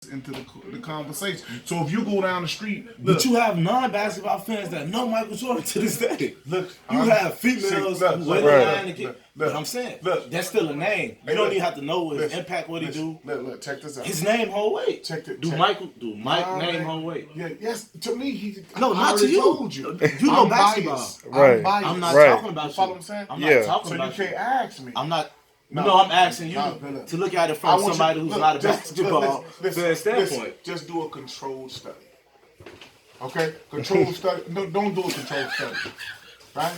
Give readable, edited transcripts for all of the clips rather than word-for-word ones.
into the conversation. So if you go down the street, look, but you have non-basketball fans that know Michael Jordan to this day. Look, you have females who wait in line to get. But I'm saying, that's still a name. You don't even have to know his impact, what he do. Look, check this out. His name hold weight. Do Mike name hold weight? Yeah, yes. To me, he. No, not to you. Told you. You know basketball. Biased. Right. I'm not talking about you. Follow what I'm saying? I'm not talking about you. So you can't ask me. I'm not. No, I'm asking you to look at it from somebody who's not a basketball fan standpoint. Just do a controlled study. Okay? Controlled study. No, don't do a controlled study. Right?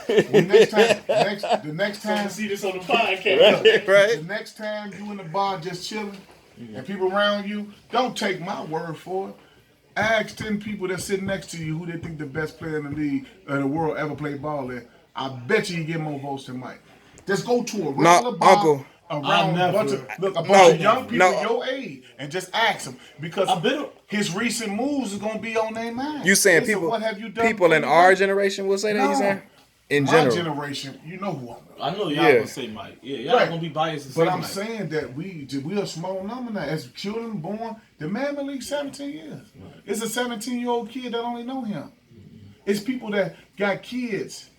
The next time. See this on the podcast. Right. The next time you in the bar just chilling and people around you, don't take my word for it. Ask 10 people that sit next to you who they think the best player in the league in the world ever played ball in. I bet you get more votes than Mike. Just go to a regular bar around a bunch of young people your age and just ask them because his recent moves is gonna be on their mind. You saying people in our generation will say that? You saying in general? My generation, you know who I'm. I know y'all gonna say Mike. Yeah, y'all gonna be biased. And but say I'm Mike. saying that we a small number now. As children born, the man been in the league 17 years. Right. It's a 17-year-old kid that only know him. It's people that got kids.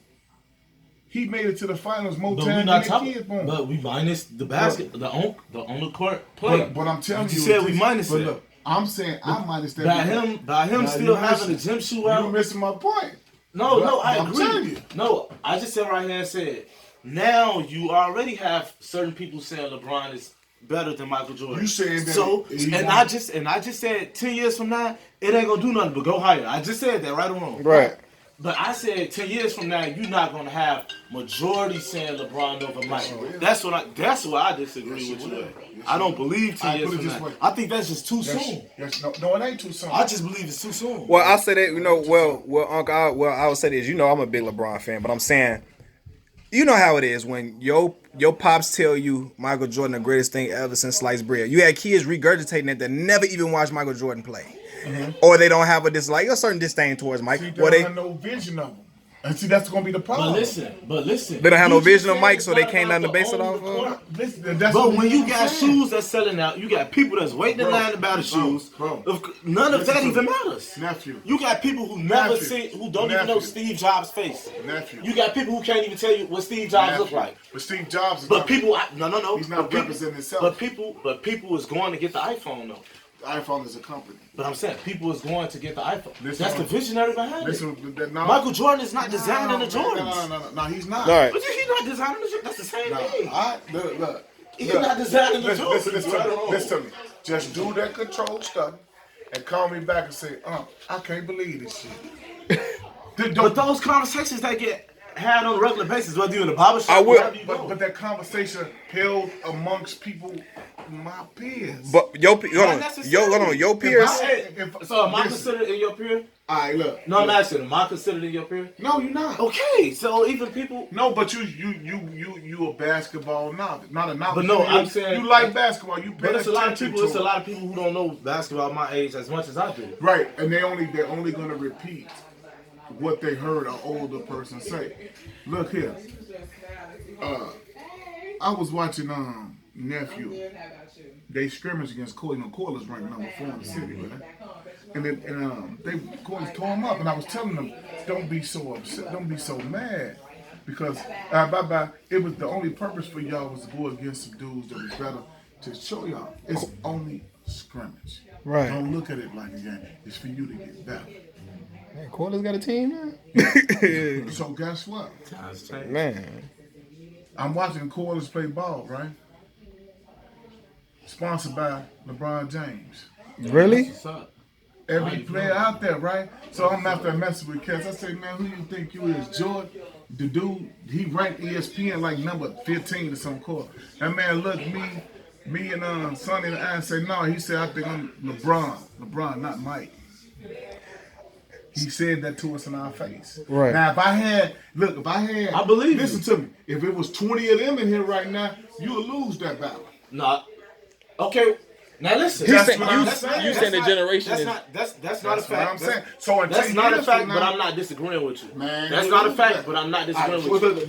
He made it to the finals more times than the kids born. But we minus the basket, the on the court play. But I'm telling you, said we minus it. Look, I'm saying I minus that. By him still having a gym shoe out. You missing my point. No, I agree. I'm telling you. No, I just said right here and said, now you already have certain people saying LeBron is better than Michael Jordan. You saying that? So I just said 10 years from now it ain't gonna do nothing but go higher. I just said that, right or wrong? Right. But I said 10 years from now you're not gonna have majority saying LeBron over Mike. That's why I disagree with you. I don't believe 10 years from now. I think that's just too soon. No, it ain't too soon. I just believe it's too soon. Well, I say that, Uncle, I would say this. I'm a big LeBron fan, but I'm saying, you know how it is when your pops tell you Michael Jordan the greatest thing ever since sliced bread. You had kids regurgitating that never even watched Michael Jordan play. Mm-hmm. Or they don't have a certain disdain towards Mike. See, they don't have no vision of him. And see, that's going to be the problem. But listen. They don't have no vision of Mike, so they can't nothing to base it off of. But when you got shoes that's selling out, you got people that's waiting in line to buy the shoes. None of that even matters. Nephew. You got people who never see, who don't even know Steve Jobs' face. Nephew. You got people who can't even tell you what Steve Jobs looked like. But Steve Jobs is no. He's not representing himself. But people is going to get the iPhone though. The iPhone is a company. But I'm saying people is going to get the iPhone. That's the visionary behind it. No, Michael Jordan is not designing the Jordans. No, he's not. Right. But he's not designing the Jordans. That's the same thing. Look. He's not designing the Jordans. Listen to me. Just do that control stuff and call me back and say, I can't believe this shit. But those conversations that get had on a regular basis, whether you're in a barber shop, but that conversation held amongst people, my peers. But your peers. So am I considered in your peer? Alright, look. No, I'm asking. Am I considered in your peer? No, you're not. Okay, so even people. No, but you a basketball novice, not a novice. But no, I'm saying you like basketball. You pay it's a lot of people. to It's a lot of people who don't know basketball my age as much as I do. Right, and they're only gonna repeat what they heard an older person say. Look here. I was watching Nephew. They scrimmaged against Corey. Corey's ranked number 4 in the city, right? And they Corey tore him up, and I was telling them, don't be so upset, don't be so mad, because it was the only purpose for y'all was to go against some dudes that was better to show y'all it's only scrimmage. Right. Don't look at it like a game. It's for you to get better. Man, Corley's got a team now. So guess what? Man. I'm watching Corliss play ball, right? Sponsored by LeBron James. Really? Every player out there, right? So I'm after messing with cats. I say, man, who you think you is? Jordan, the dude, he ranked ESPN like number 15 or some court. That man looked me and Sonny in the eye and say, no, he said, I think I'm LeBron. LeBron, not Mike. He said that to us in our face. Right. Now, if I had, I believe listen to me. If it was 20 of them in here right now, you would lose that battle. No. Okay. Now listen. You saying the generation is... That's not a fact. I'm saying. So that's not a fact, but I'm not disagreeing with you. Man, that's not a fact, but I'm not disagreeing with you.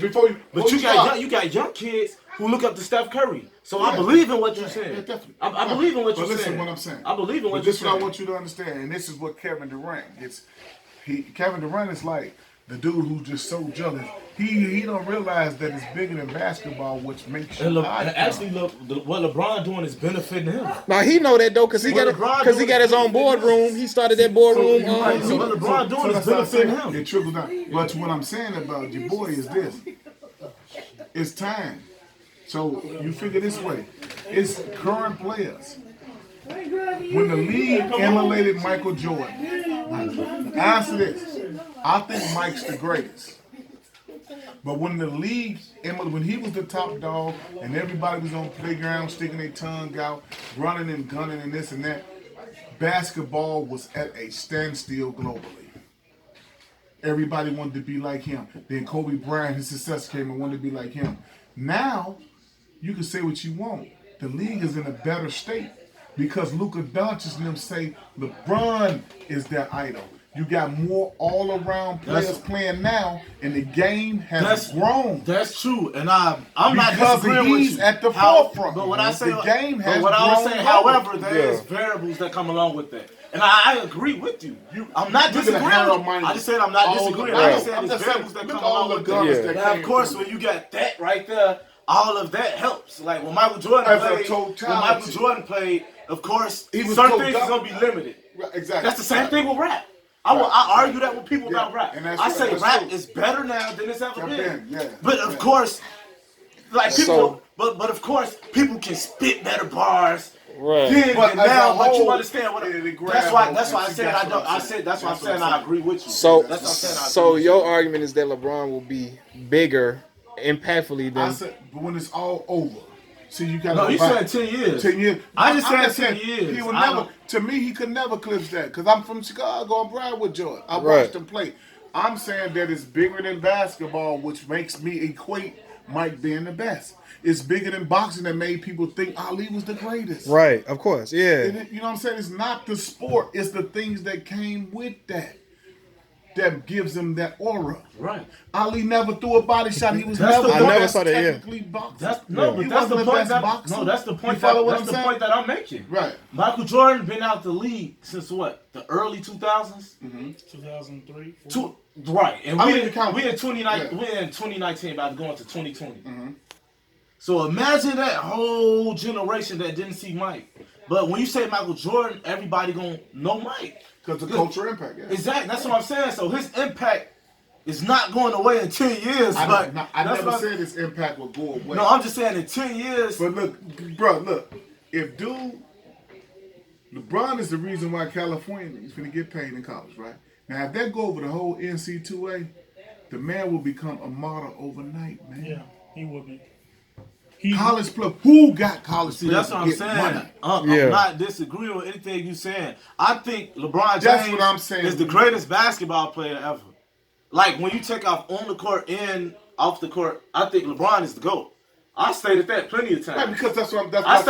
Before you got young kids who look up to Steph Curry. So I believe in what you're saying. Yeah, definitely. I believe in what you're saying. But listen, what I'm saying. I believe in what but you're this saying. This is what I want you to understand, and this is what Kevin Durant gets. Kevin Durant is like the dude who's just so jealous. He don't realize that it's bigger than basketball, which makes you actually, look, what LeBron doing is benefiting him. Now he know that though, cause he got his own boardroom. He started that boardroom. So what LeBron doing is benefiting him. It trickles down. But what I'm saying about your boy is this: it's time. So you figure this way: it's current players. When the league emulated Michael Jordan, answer this: I think Mike's the greatest. But when the league, when he was the top dog and everybody was on the playground sticking their tongue out, running and gunning and this and that, basketball was at a standstill globally. Everybody wanted to be like him. Then Kobe Bryant, his successor, came and wanted to be like him. Now, you can say what you want. The league is in a better state because Luka Doncic and them say LeBron is their idol. You got more all-around players playing now, and the game has grown. That's true, and I'm not disagreeing with you. At the forefront. But what I say, the game has but what I was saying, grown. however, there's variables that come along with that, and I agree with you. I'm not disagreeing. I just said I'm not disagreeing. I just said there's variables that come along with that. Now, of course, when you got that right there, all of that helps. Like when Michael Jordan played, of course, certain things is gonna be limited. Exactly. That's the same thing with rap. I argue that with people about rap. I say rap is better now than it's ever been. But of course, like people, but of course, people can spit better bars. Right. But you understand what? That's why I said I don't. I said that's why I'm saying I agree with you. So that's what I'm saying. So your argument is that LeBron will be bigger, impactfully than. I said, but when it's all over. See, you got. No, you said 10 years. 10 years. I just said 10 years. He would never. To me, he could never clip that because I'm from Chicago. I'm proud with Jordan. I watched him play. I'm saying that it's bigger than basketball, which makes me equate Mike being the best. It's bigger than boxing that made people think Ali was the greatest. Right. Of course. Yeah. You know what I'm saying? It's not the sport. It's the things that came with that. That gives him that aura. Right. Ali never threw a body shot. He was I never saw that. Technically boxing. That's the point. That's the point. That's the point that I'm making. Right. Michael Jordan been out the league since what? The early 2000s. 2003. Right. And we in 2019. Yeah. We're in 2019, about to go into 2020. So imagine that whole generation that didn't see Mike. But when you say Michael Jordan, everybody gonna know Mike. Because the cultural impact, Exactly. That's what I'm saying. So his impact is not going away in 10 years. I never said his impact will go away. No, I'm just saying in 10 years. But look, if LeBron is the reason why California is going to get paid in college, right? Now, if that go over the whole NC2A, the man will become a model overnight, man. Yeah, he will be. College player. Who got college players? That's what I'm saying. I'm not disagreeing with anything you're saying. I think LeBron James is the greatest basketball player ever. Like when you take off on the court and off the court, I think LeBron is the GOAT. I stated that plenty of times. Right, because that's what I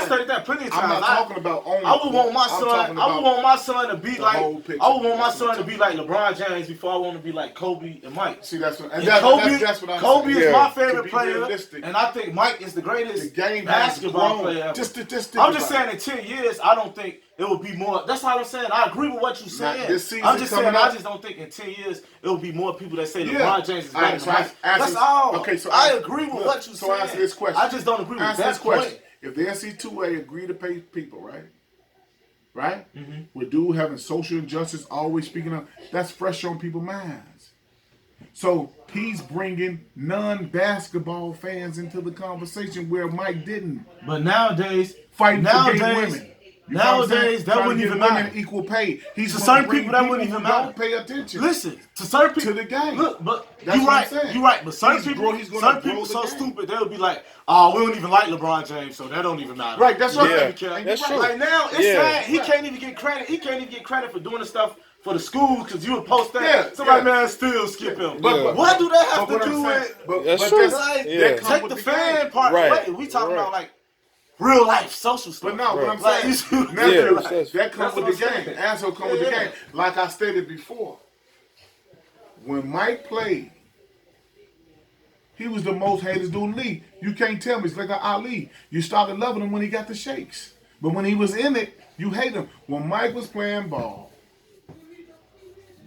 stated that plenty of times. I'm not talking about only. I would want my son to be like. I would want my son to be like LeBron James before I want to be like Kobe and Mike. See, that's what. Kobe is my favorite player, and I think Mike is the greatest basketball player. I'm just saying, in 10 years, I don't think it will be more. That's how I'm saying. I agree with what you're saying. I'm just saying, I just don't think in 10 years it will be more people that say LeBron James is better than Mike. That's all. Okay, so I agree with what you're saying. Answer this question. I just don't agree with that point. If the NC2A agree to pay people, right? With dude having social injustice, always speaking up, that's fresh on people's minds. So he's bringing non-basketball fans into the conversation where Mike didn't. But nowadays, fighting for gay women. Nowadays, that wouldn't even matter. Equal pay. He's to certain people that wouldn't even matter. Don't pay attention. Listen, to certain people to the game. Look, but you're right. But certain people so stupid they would be like, "Oh, we don't even like LeBron James, so that don't even matter." Right. That's right. Yeah, that's true. Like now, it's sad. He can't even get credit. He can't even get credit for doing the stuff for the school because you would post that. Somebody man still skip him. But what do that have to do with? That's true. Take the fan part away. We talking about like real life social stuff. But no, what I'm saying, that comes with the game. Asshole comes with the game. Like I stated before, when Mike played, He was the most hated dude in the league. You can't tell me. It's like Ali. You started loving him when he got the shakes. But when he was in it, you hate him. When Mike was playing ball,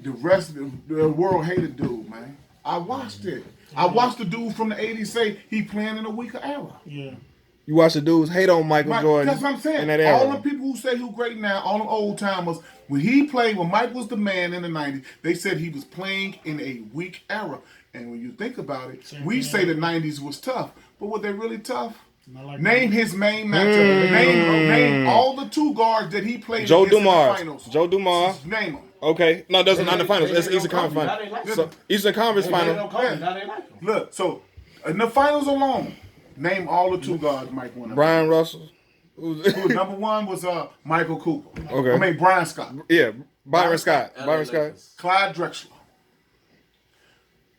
the rest of the world hated dude, man. I watched it. I watched the dude from the 80s say he playing in a weaker era. Yeah. You watch the dudes hate on Michael Jordan. That's what I'm saying. In that era. All the people who say who great now, all the old timers, when he played, when Mike was the man in the 90s, they said he was playing in a weak era. And when you think about it, we say the 90s was tough. But were they really tough? Name his main matchup. Name all the two guards that he played Joe against in the Dumars. finals. Joe Dumars. Name them. Okay. No, that's not the finals. It's Eastern Conference Finals. So, Eastern Conference Final. Look, so in the finals alone, name all the two guards Mike won. Brian Russell. Number one was Michael Cooper. Okay. I mean Brian Scott. Yeah. Byron Scott. Byron Scott. Clyde Drexler.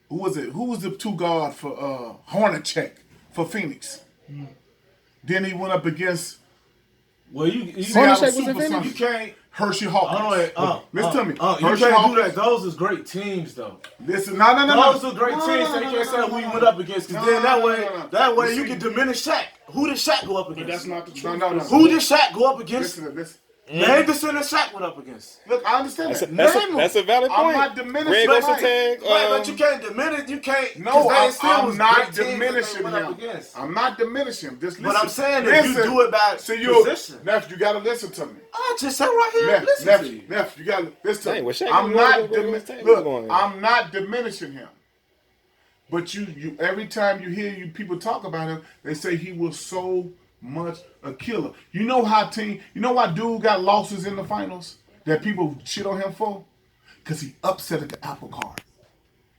Who was it? Who was the two guard for Hornacek for Phoenix? Then he went up against. Well, you Hornacek was in Phoenix. You can't. Hershey Hawkins. Listen to me. You Hershey can't Hawkins. do that. Those is great teams, though. Listen, no. Those are great teams. So you can't say who you went up against. Because then that way you can diminish Shaq. Who did Shaq go up against? But that's not the truth. No. Who did Shaq go up against? Listen. Name the center Shaq went up against. Look, I understand that. That's a valid point. I'm not diminishing Red Ocean Tag. But you can't diminish. You can't. No, I'm not diminishing him. I'm not diminishing him. Just listen. But I'm saying if you do it by position. Nephew, you got to listen to me. I just said right here. Listen to you. Nephew, you got to listen to me. Shaq I'm not diminishing him. But you every time you hear people talk about him, they say he was so much a killer. You know why dude got losses in the finals that people shit on him for? Because he upset at the apple cart.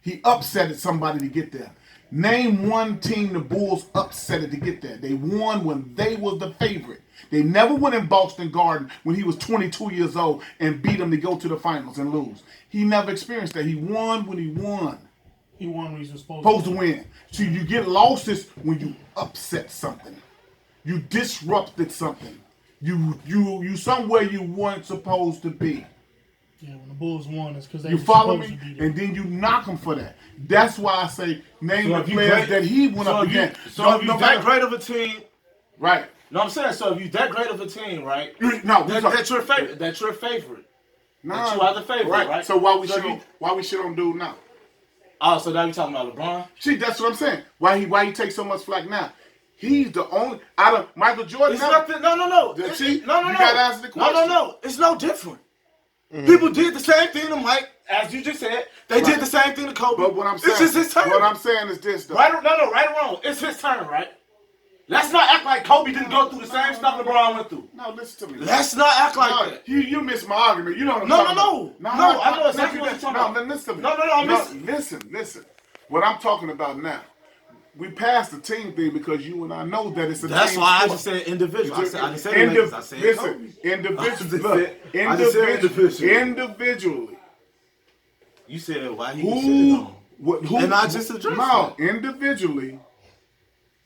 He upset at somebody to get there. Name one team the Bulls upset it to get there. They won when they was the favorite. They never went in Boston Garden when he was 22 years old and beat them to go to the finals and lose. He never experienced that. He won when he won. He won when he was supposed to win. So you get losses when you upset something. You disrupted something. You somewhere you weren't supposed to be. Yeah, when the Bulls won, it's because they you were follow supposed me, to be there. and then you knock him for that. That's why I say name the players that he went up against. So if you that great of a team, right? No, I'm saying so if you that great of a team, right? No, that's your favorite. That's your favorite. No, that you are the favorite, right? So why we shit on dude now? Oh, so now you talking about LeBron? See, that's what I'm saying. Why he takes so much flack now? He's the only out of Michael Jordan. It's nothing. No. See, no. You gotta answer the question. No. It's no different. People did the same thing to Mike, as you just said. They did the same thing to Kobe. But what I'm saying, it's just his turn. What I'm saying is this, though. Right or wrong. It's his turn, right? Let's not act like Kobe didn't go through the same stuff LeBron went through. No, listen to me. Let's not act like that. You missed my argument. You know what I'm talking about. No, I know exactly what you're talking about. No, listen to me. No, I'm listening. Listen. What I'm talking about now. We passed the team thing because you and I know that it's a team. That's why sport. I just said individual. I didn't say Lakers. I said Kobe. Individually. You said why he shitting on him. And I just addressed that. Individually,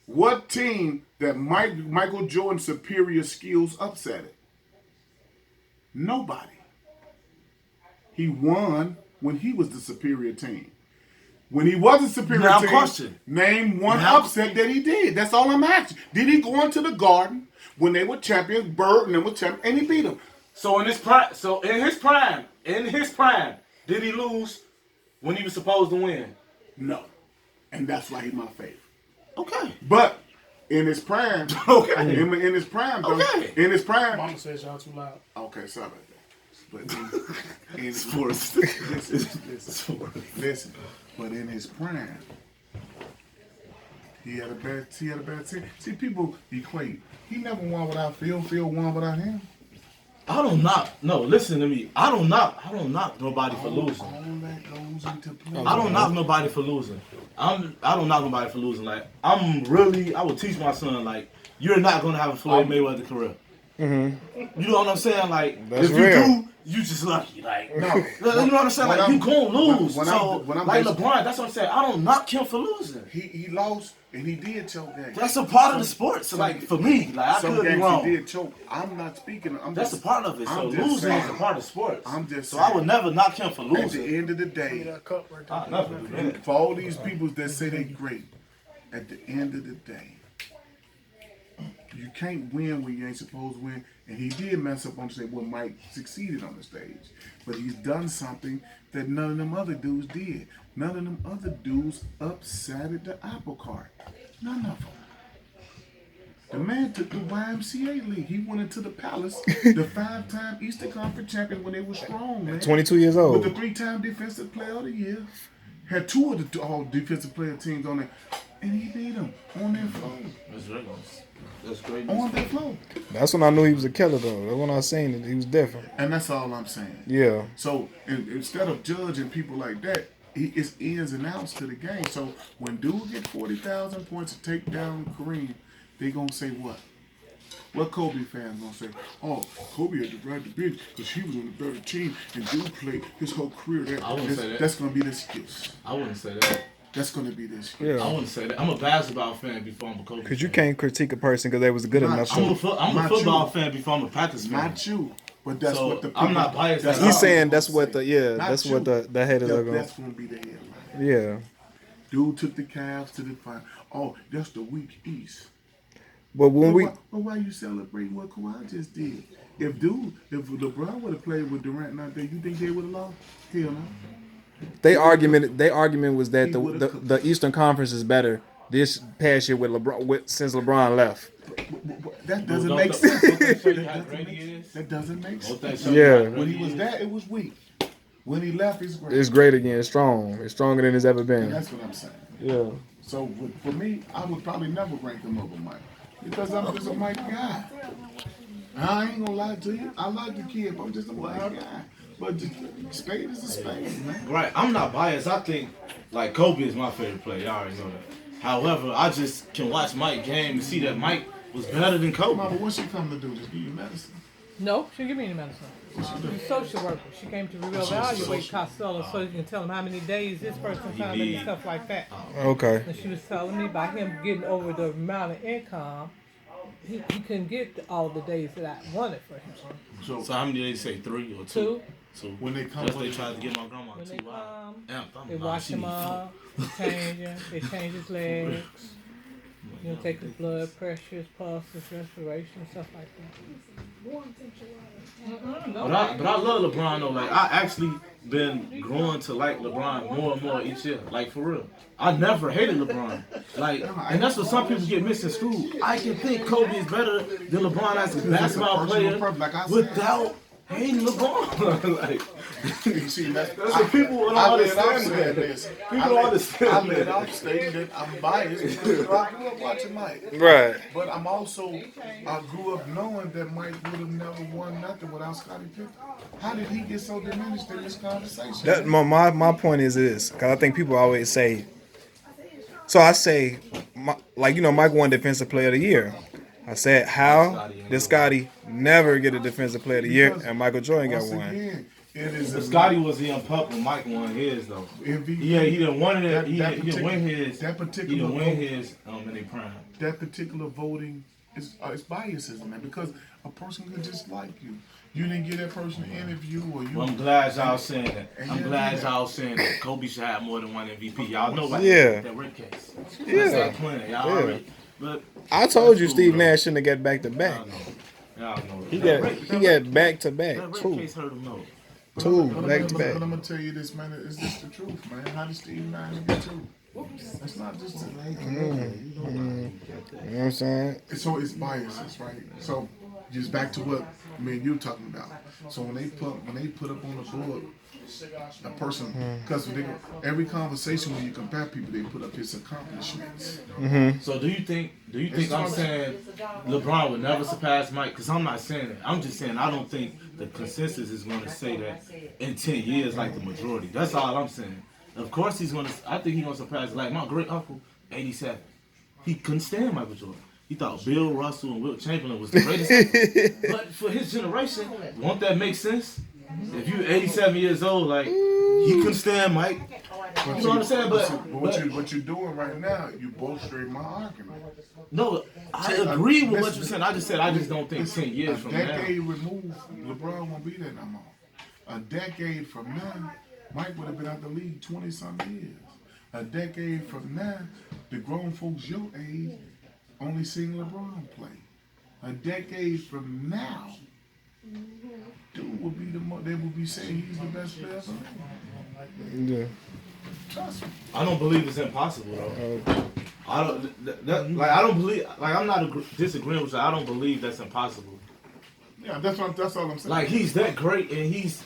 what team that Michael Jordan's superior skills upset it? Nobody. He won when he was the superior team. When he was a superior team, name one upset that he did. That's all I'm asking. Did he go into the Garden when they were champions, Bird and they were champions, and he beat them? So in his prime, did he lose when he was supposed to win? No. And that's why he's my favorite. Okay. But in his prime, in his prime, though, in his prime. Mama says y'all too loud. Okay, sorry about that. But in sports. Listen. But in his prime, he had a bad team. See, people equate. He never won without Phil. Phil won without him. I don't knock. No, listen to me. I don't knock nobody for losing. I don't knock nobody for losing. I don't knock nobody for losing. Like I would teach my son like you're not gonna have a Floyd Mayweather career. Mm-hmm. You know what I'm saying? Like that's if real. you do, you just lucky. Like no, you know what I'm saying? Like you gonna lose. When I'm like LeBron, that's what I'm saying. I don't knock him for losing. He lost and he did choke games. That's a part of the sport. So like for me, like I could be wrong. He did choke. I'm not speaking. That's a part of it. So losing is a part of sports. I'm just. So I would never knock him for losing. At the end of the day, That cup right there. I never do that. For all these people that say they great, at the end of the day, you can't win when you ain't supposed to win. And he did mess up on stage. Well, Mike succeeded on the stage. But he's done something that none of them other dudes did. None of them other dudes upsetted the apple cart. None of them. The man took the YMCA league. He went into the Palace, the 5-time Eastern Conference champion when they were strong, man. 22 years old. With the 3-time Defensive Player of the Year. Had 2 of the all defensive player teams on there. And he beat them on their floor. That's great. On their floor. That's when I knew he was a killer, though. That's when I seen it. He was different. And that's all I'm saying. Yeah. So instead of judging people like that, it's ins and outs to the game. So when dude get 40,000 points to take down Kareem, they gonna say what? What Kobe fans gonna say? Oh, Kobe had to ride the bench because he was on a better team and dude played his whole career. I wouldn't say that. That's gonna be the excuse. I wouldn't say that. That's gonna be the excuse. Yeah. I wouldn't say that. I'm a basketball fan before I'm a Kobe. Because you can't critique a person because they was good enough. I'm a Not football you. fan before I'm a Panthers fan. Not you, but that's So, what the people, I'm not biased at all. He's saying that's what the Not that's you. what the haters are going. That's gonna be the headline. Yeah. Dude took the Cavs to the final. Oh, that's the weak East. But when we why you celebrating what Kawhi just did? If LeBron would have played with Durant not there, you think they would have lost? Hell no. their argument was that the Eastern Conference is better this past year with LeBron since LeBron left. That doesn't make sense. That doesn't make sense. Yeah. When he was there, it was weak. When he left, it's great. It's great again. It's strong. It's stronger than it's ever And been. that's what I'm saying. Yeah. So for me, I would probably never rank him over Mike because I'm just a Mike guy. I ain't gonna lie to you. I like the kid, but I'm just a Mike guy. But the spade is a spade, man. Right. I'm not biased. I think like Kobe is my favorite player. Y'all already know that. However, I just can watch Mike game and see that Mike was better than Kobe. Mama, what's she come to do? Just give you medicine? No, she give me any medicine. She's a social worker. She came to reevaluate Costello so you can tell him how many days this person found and stuff like that. Okay. And she was telling me about him getting over the amount of income, he couldn't get all the days that I wanted for him. So how many days you say 3 or 2? 2. So when they come, they tried to get my grandma When 2 they hours. come, they wash him up, they change him, they change his legs, take his blood pressure, his pulse, his respiration, stuff like that. But I love LeBron though. Like I actually been growing to like LeBron more and more each year. Like for real. I never hated LeBron. Like, and that's what some people get misconstrued. I can think Kobe is better than LeBron as a basketball player without hating LeBron. Like, see, that's what people don't understand. People don't understand. I let off stating that I'm biased because I grew up watching Mike. Right. But I grew up knowing that Mike would have never won nothing without Scottie Pippen. How did he get so diminished in this conversation? That my point is this, because I think people always say. So I say, Mike won Defensive Player of the Year. I said, how did Scottie never get a Defensive Player of the Year and Michael Jordan got one? Again, it is Scottie was the young pup when Mike won his though. Yeah, he didn't win it. He didn't win his. That particular he didn't win his in their prime. That particular voting is biases, man, because a person could just like you. You didn't get that person an interview, or you. Well, I'm glad y'all saying that. I'm glad y'all saying that Kobe should have more than one MVP. Y'all know about that Rick case. Yeah. Stop playing. Y'all already. But I told you Steve Nash shouldn't have got back to back. Y'all know. He got back to back. That Rick case hurt him though. Two back to back. But I'm gonna tell you this, man. Is this the truth, man? How did Steve Nash get 2? That's not just a You know what I'm saying? So it's biases, right? So just back to what me and you were talking about. So when they put up on the board a person, because every conversation when you compare people, they put up his accomplishments. So do you think I'm saying LeBron would never surpass Mike? Because I'm not saying that. I'm just saying I don't think the consensus is going to say that in 10 years like the majority. That's all I'm saying. Of course he's going to. I think he's going to surpass. Like my great uncle, 87. He couldn't stand Michael Jordan. He thought Bill Russell and Wilt Chamberlain was the greatest. But for his generation, won't that make sense? If you're 87 years old, like he couldn't stand Mike. You know what I'm saying? But what you're doing right now, you bolstering my argument. No, I agree with what you're saying. I just don't think 10 years from now. A decade removed, LeBron won't be there no more. A decade from now, Mike would have been out the league 20-something years. A decade from now, the grown folks your age only seen LeBron play. A decade from now, dude will be they will be saying he's the best player ever. Yeah. Trust me. I don't believe it's impossible though. I don't I don't believe I'm not disagreeing with you. I don't believe that's impossible. Yeah, that's all I'm saying. Like he's that great and he's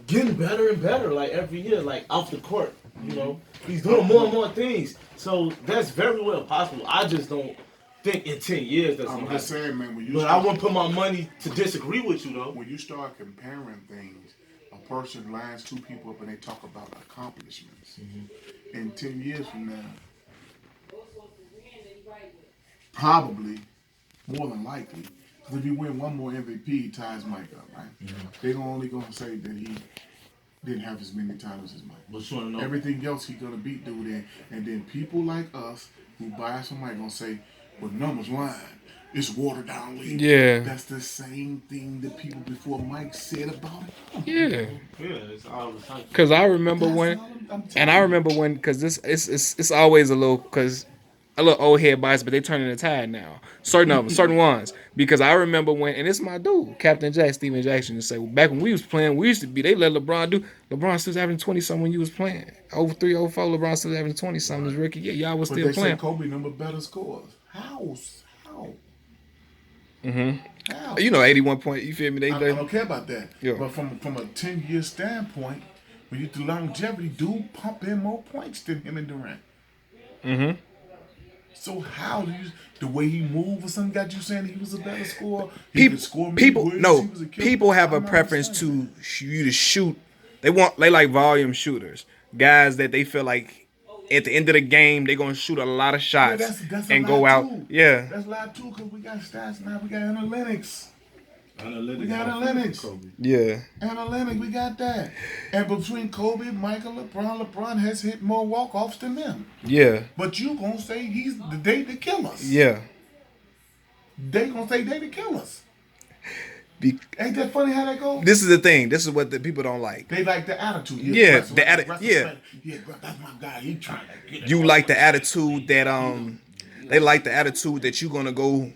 getting better and better like every year, like off the court. You know, he's doing more and more things. So that's very well possible. I just don't think in 10 years that's I'm just saying, man. But I wouldn't put my money to disagree with you though. When you start comparing things, a person lines two people up and they talk about accomplishments. In 10 years from now, probably, more than likely, because if you win one more MVP, he ties Mike up, right? They're only going to say that he didn't have as many titles as Mike. But you want to know? Everything else he's going to beat dude in. And then people like us who buy somebody going to say, well, numbers lying. It's watered down league. Yeah. That's the same thing that people before Mike said about it. Yeah. Yeah, it's all the time. Because I remember because it's always a little old head bias, but they turning the tide now. Certain ones. Because I remember when, and it's my dude, Captain Jack, Steven Jackson, to say, well, back when we was playing, we used to be, they let LeBron do. LeBron still having 20-something when you was playing. 03, 04, LeBron still having 20-something his rookie. Yeah, y'all was still they playing. Said Kobe number better scores. How? How? You know, 81 point. You feel me? I don't care about that. Yeah. But from a 10-year standpoint, when you do longevity, dude pump in more points than him and Durant. So how do you, the way he moved or something got you saying he was a better scorer? People have a preference to you to shoot. They like volume shooters, guys that they feel like at the end of the game they're gonna shoot a lot of shots and go out. Too. Yeah, that's a lot too because we got stats now. We got analytics. We got analytics. Yeah. Analytics, we got that. And between Kobe, Michael, LeBron has hit more walk-offs than them. Yeah. But you gonna say he's the day to kill us. Yeah. They gonna say day to kill us. Ain't that funny how that goes? This is the thing. This is what the people don't like. They like the attitude. Yeah, the attitude. Yeah. Yeah, that's my guy. He trying to get it. You like the attitude that they like the attitude that you gonna go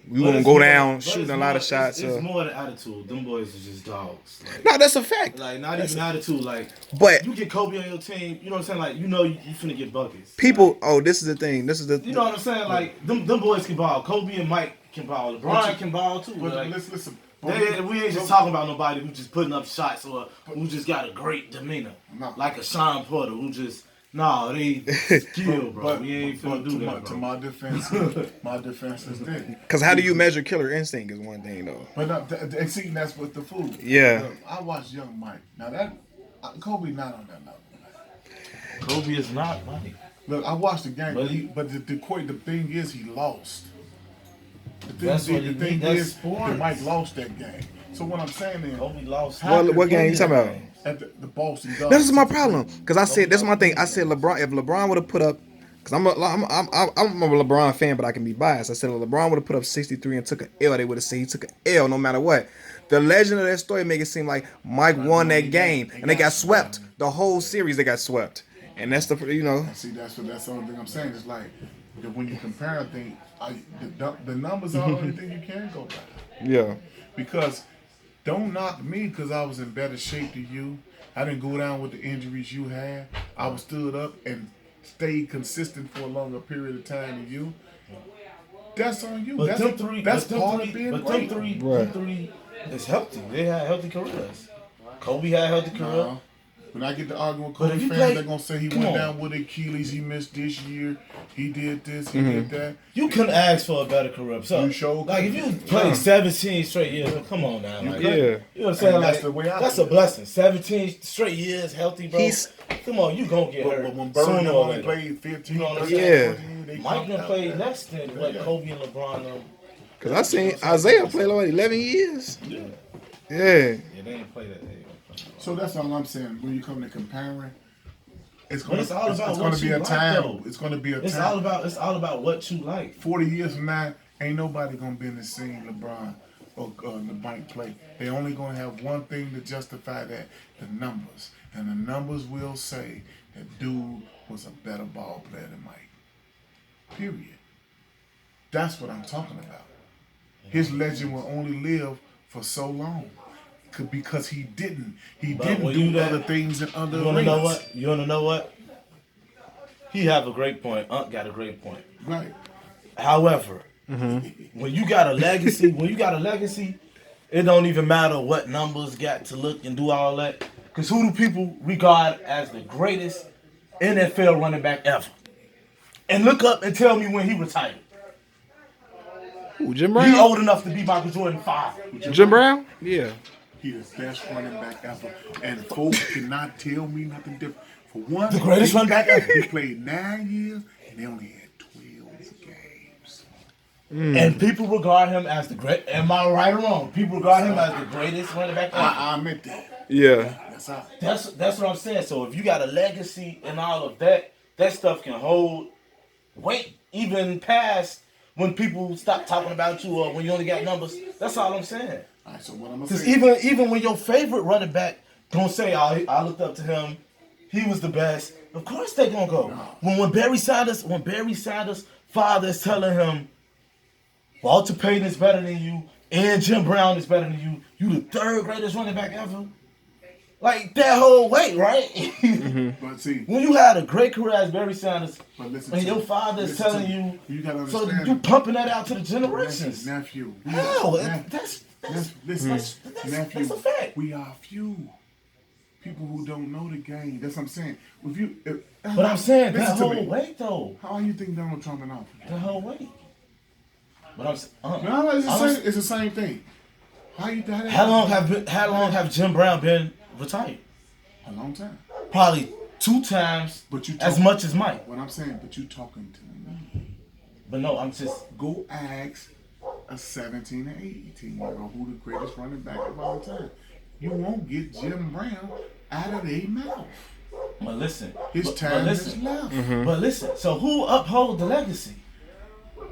down shooting a lot of shots. It's more the attitude. Them boys are just dogs. Like, no, that's a fact. Like not even attitude. Like, but you get Kobe on your team. You know what I'm saying? Like, you know you finna get buckets. People. This is the thing. You know what I'm saying? Like them boys can ball. Kobe and Mike can ball. LeBron can ball too. But like, listen. We ain't just talking about nobody who just putting up shots or who just got a great demeanor. Like a Sean Porter who just they skill, bro. We ain't finna do that, bro. To my defense is this. Because how do you measure killer instinct is one thing though. But see, that's what the food. Yeah. Look, I watched Young Mike. Now that Kobe not on that level. Kobe is not money. Look, I watched the game, but the thing is he lost. The thing is that Mike lost that game. So what I'm saying is, Kobe lost. What game you talking about? At the Boston Garden. This is my problem. Because I said, that's my thing. I said LeBron, if LeBron would have put up, because I'm a LeBron fan, but I can be biased. I said if LeBron would have put up 63 and took an L, they would have said he took an L no matter what. The legend of that story make it seem like Mike won that game and they got swept. The whole series they got swept. And that's the, See, that's the only thing I'm saying. It's like, when you compare things, the numbers are the only thing you can go by. Yeah. Because don't knock me because I was in better shape than you. I didn't go down with the injuries you had. I was stood up and stayed consistent for a longer period of time than you. That's on you. But that's part of being great. Them three is healthy. They had healthy careers. Kobe had a healthy career. When I get to arguing with Kobe fans, they're going to say he went down with Achilles, he missed this year, he did this, he did that. You couldn't ask for a better career. So, like, if you played 17 straight years, come on now. Like, yeah. You know what I'm saying? That's the way I that's a blessing. 17 straight years, healthy, bro. Come on, you going to get hurt. But when Bird only played 15, Mike done played less than what Kobe and LeBron. Because I seen Isaiah play like 11 years. Yeah. Yeah. Yeah, they didn't play that. So that's all I'm saying. When you come to comparing, it's going it's to all about it's going what to be you a like, time. though. It's going to be a It's time. all about what you like. 40 years from now, ain't nobody going to be in the scene LeBron or the bank play. They only going to have one thing to justify that: the numbers. And the numbers will say that dude was a better ball player than Mike. Period. That's what I'm talking about. His legend will only live for so long. Because he didn't do other things in other You wanna know what? You wanna know what? He have a great point. Unc got a great point. Right. However, when you got a legacy, it don't even matter what numbers got to look and do all that. Because who do people regard as the greatest NFL running back ever? And look up and tell me when he retired. Ooh, Jim Brown? He old enough to be Michael Jordan 5. Jim Brown? Yeah. He's the best running back ever. And folks cannot tell me nothing different. For one, the greatest running back ever. He played 9 years and they only had 12 games. And people regard him as the great. Am I right or wrong? People regard him as the greatest running back ever. I admit that. Yeah. That's what I'm saying. So if you got a legacy and all of that, that stuff can hold weight even past when people stop talking about you or when you only got numbers. That's all I'm saying. All right, so what I'm gonna Because say, even when your favorite running back don't say, I looked up to him, he was the best. Of course they gonna go. When Barry Sanders' father is telling him, Walter Payton is better than you and Jim Brown is better than you. You the third greatest running back ever. Like that whole weight, right? But see, when you had a great career as Barry Sanders, and your me. father is Listen telling to you, you gotta so understand. you pumping that out to the generations. Nephew. Hell, That's that's a fact. We are few people who don't know the game. That's what I'm saying. But I'm saying that listen to whole me. weight though. How you think Donald Trump in office? The whole weight. But No, it's the same thing. How long have Jim Brown been retired? A long time. Probably 2 times as much as Mike. What I'm saying, but you talking to me. But no, I'm just go ask a 17 or 18-year-old who the greatest running back of all time. You won't get Jim Brown out of their mouth. But listen, his time is left. But listen, so who uphold the legacy?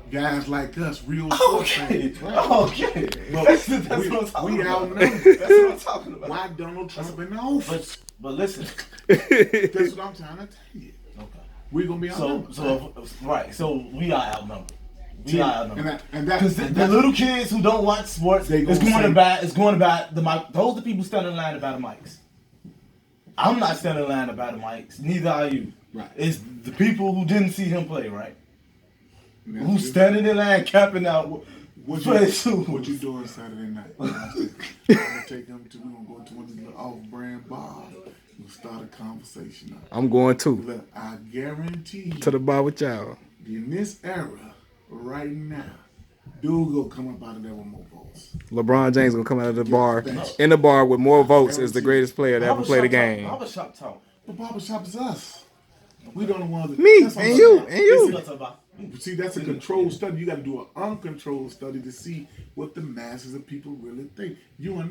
Guys like us, real okay. Fans, right? Okay. Well, that's what I'm talking we about. outnumbered. That's what I'm talking about. Why Donald Trump in office? But listen. That's what I'm trying to tell you. Okay. We're gonna be outnumbered. So we are outnumbered. We are outnumbered. Because the little kids who don't watch sports is going to buy the mic. Those are the people standing in line to buy the mics. I'm not standing in line to buy the mics. Neither are you. Right. It's the people who didn't see him play, right? Who's standing in line capping out what you doing Saturday night? I'm gonna take them to. We're gonna go to one of the little off-brand bars. We'll start a conversation. I'm going too. Look, I guarantee you. To the bar with y'all. In this era, right now, dude gonna come up out of there with more votes. LeBron James gonna come out of the bar in the bar with more votes as the greatest player to ever play the game. Barbershop talk. But barbershop is us. We don't want to. Me and you. See, that's a controlled study. You got to do an uncontrolled study to see what the masses of people really think. You and